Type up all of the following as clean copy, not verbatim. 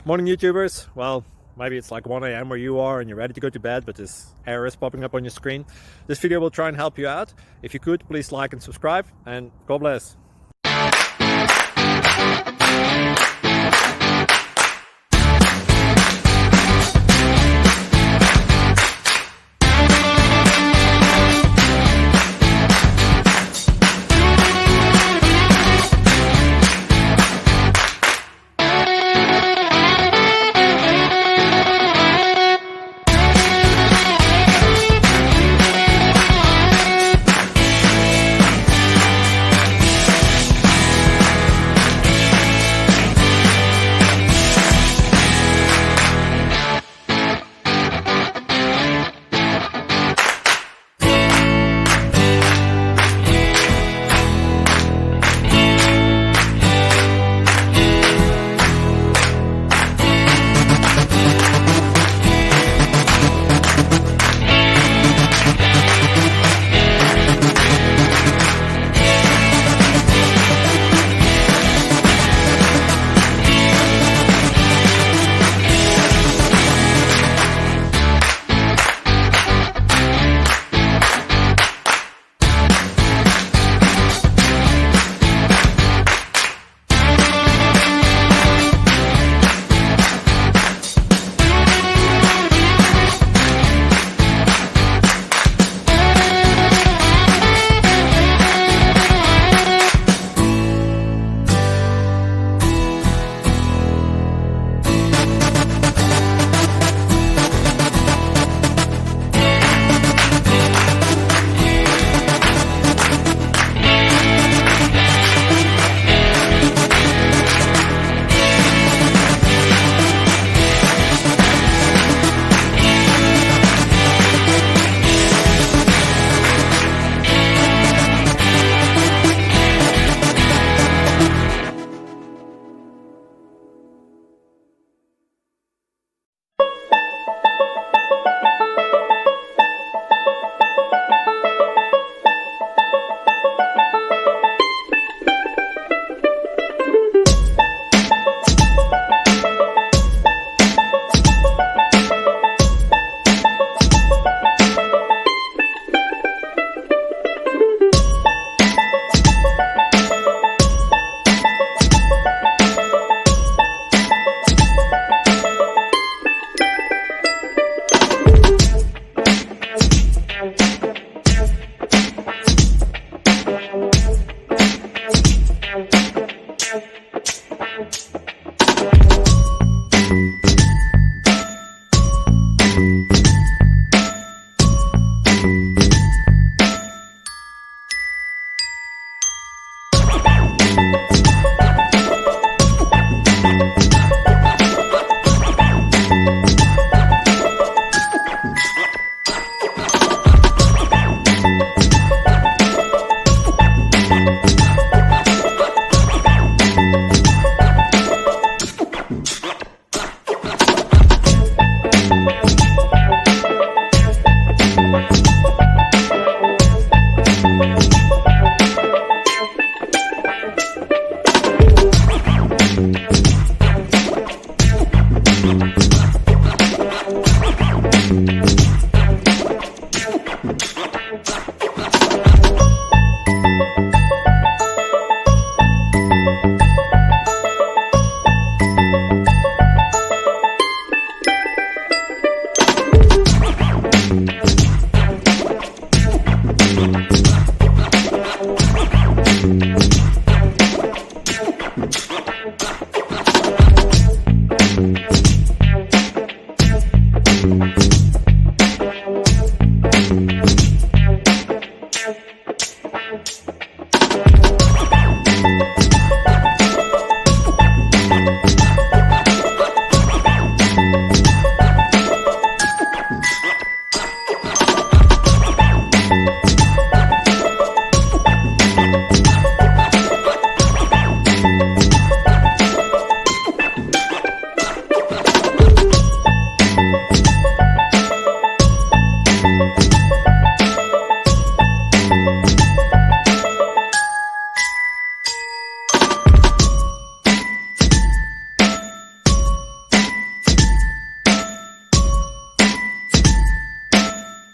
Morning YouTubers. Well, maybe it's like 1 a.m. where you are and you're ready to go to bed, but this error is popping up on your screen. This video will try and help you out. If you could, please like and subscribe, and God bless.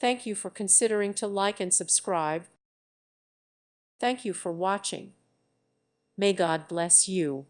Thank you for considering to like and subscribe. Thank you for watching. May God bless you.